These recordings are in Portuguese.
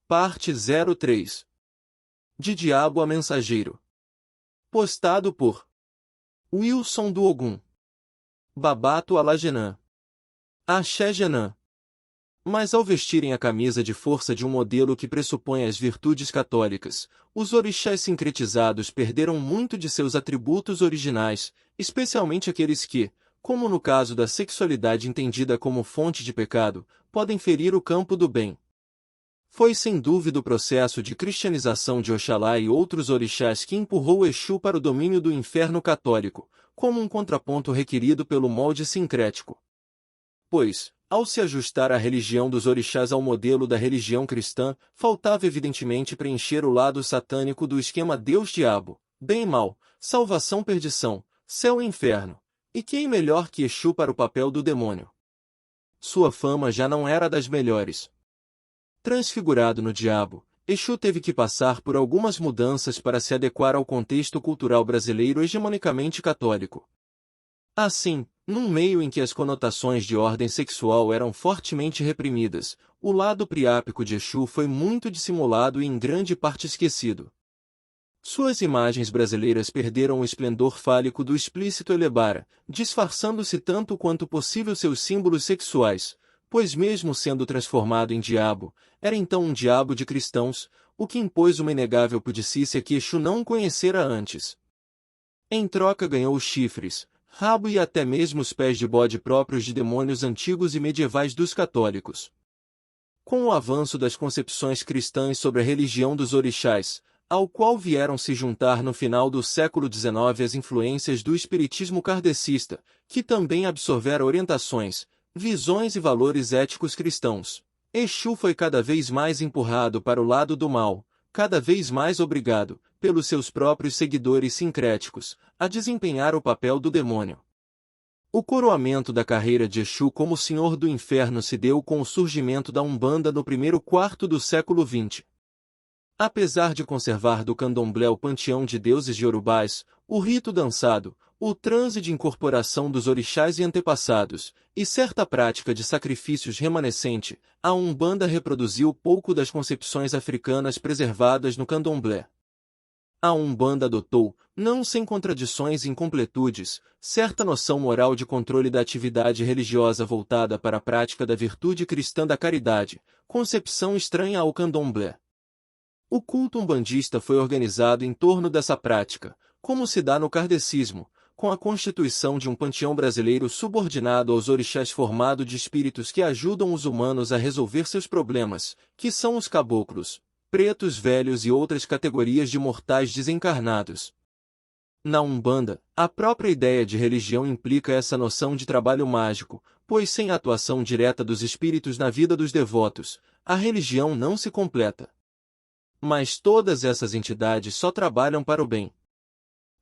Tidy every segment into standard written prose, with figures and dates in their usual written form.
Parte 03. De Diabo a Mensageiro. Postado por Wilson do Ogum. Babato Alagenã. Axé Genã. Mas ao vestirem a camisa de força de um modelo que pressupõe as virtudes católicas, os orixás sincretizados perderam muito de seus atributos originais, especialmente aqueles que, como no caso da sexualidade entendida como fonte de pecado, podem ferir o campo do bem. Foi sem dúvida o processo de cristianização de Oxalá e outros orixás que empurrou Exu para o domínio do inferno católico, como um contraponto requerido pelo molde sincrético. Pois, ao se ajustar a religião dos orixás ao modelo da religião cristã, faltava evidentemente preencher o lado satânico do esquema Deus-Diabo, bem e mal, salvação-perdição, céu e inferno. E quem melhor que Exu para o papel do demônio? Sua fama já não era das melhores. Transfigurado no diabo, Exu teve que passar por algumas mudanças para se adequar ao contexto cultural brasileiro hegemonicamente católico. Assim, num meio em que as conotações de ordem sexual eram fortemente reprimidas, o lado priápico de Exu foi muito dissimulado e em grande parte esquecido. Suas imagens brasileiras perderam o esplendor fálico do explícito Elebara, disfarçando-se tanto quanto possível seus símbolos sexuais, pois mesmo sendo transformado em diabo, era então um diabo de cristãos, o que impôs uma inegável pudicícia que Exu não conhecera antes. Em troca ganhou chifres, rabo e até mesmo os pés de bode próprios de demônios antigos e medievais dos católicos. Com o avanço das concepções cristãs sobre a religião dos orixás, ao qual vieram se juntar no final do século XIX as influências do espiritismo kardecista, que também absorvera orientações, visões e valores éticos cristãos, Exu foi cada vez mais empurrado para o lado do mal, cada vez mais obrigado, pelos seus próprios seguidores sincréticos, a desempenhar o papel do demônio. O coroamento da carreira de Exu como Senhor do Inferno se deu com o surgimento da Umbanda no primeiro quarto do século XX. Apesar de conservar do candomblé o panteão de deuses iorubás, o rito dançado, o transe de incorporação dos orixás e antepassados, e certa prática de sacrifícios remanescente, a Umbanda reproduziu pouco das concepções africanas preservadas no candomblé. A Umbanda adotou, não sem contradições e incompletudes, certa noção moral de controle da atividade religiosa voltada para a prática da virtude cristã da caridade, concepção estranha ao candomblé. O culto umbandista foi organizado em torno dessa prática, como se dá no kardecismo, com a constituição de um panteão brasileiro subordinado aos orixás formado de espíritos que ajudam os humanos a resolver seus problemas, que são os caboclos, pretos velhos e outras categorias de mortais desencarnados. Na Umbanda, a própria ideia de religião implica essa noção de trabalho mágico, pois sem a atuação direta dos espíritos na vida dos devotos, a religião não se completa. Mas todas essas entidades só trabalham para o bem.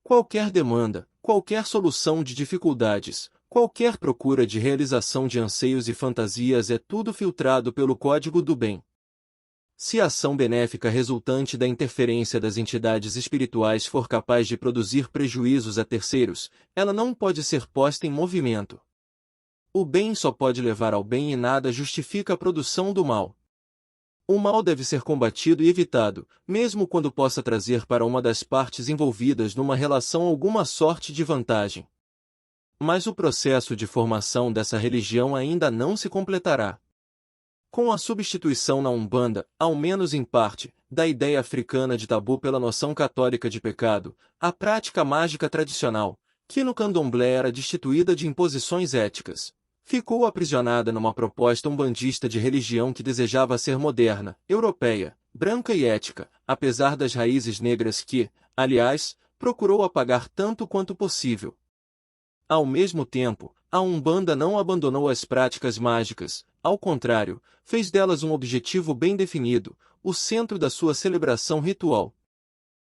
Qualquer demanda, qualquer solução de dificuldades, qualquer procura de realização de anseios e fantasias é tudo filtrado pelo código do bem. Se a ação benéfica resultante da interferência das entidades espirituais for capaz de produzir prejuízos a terceiros, ela não pode ser posta em movimento. O bem só pode levar ao bem e nada justifica a produção do mal. O mal deve ser combatido e evitado, mesmo quando possa trazer para uma das partes envolvidas numa relação alguma sorte de vantagem. Mas o processo de formação dessa religião ainda não se completará. Com a substituição na Umbanda, ao menos em parte, da ideia africana de tabu pela noção católica de pecado, a prática mágica tradicional, que no candomblé era destituída de imposições éticas, ficou aprisionada numa proposta umbandista de religião que desejava ser moderna, europeia, branca e ética, apesar das raízes negras que, aliás, procurou apagar tanto quanto possível. Ao mesmo tempo, a Umbanda não abandonou as práticas mágicas, ao contrário, fez delas um objetivo bem definido, o centro da sua celebração ritual.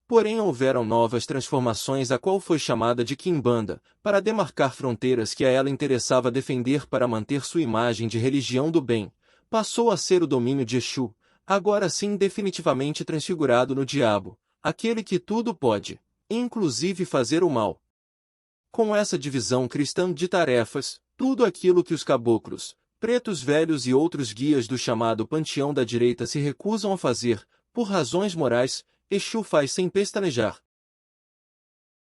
Porém houveram novas transformações a qual foi chamada de Quimbanda, para demarcar fronteiras que a ela interessava defender para manter sua imagem de religião do bem, passou a ser o domínio de Exu, agora sim definitivamente transfigurado no diabo, aquele que tudo pode, inclusive fazer o mal. Com essa divisão cristã de tarefas, tudo aquilo que os caboclos, Pretos Velhos e outros guias do chamado panteão da direita se recusam a fazer, por razões morais, Exu faz sem pestanejar.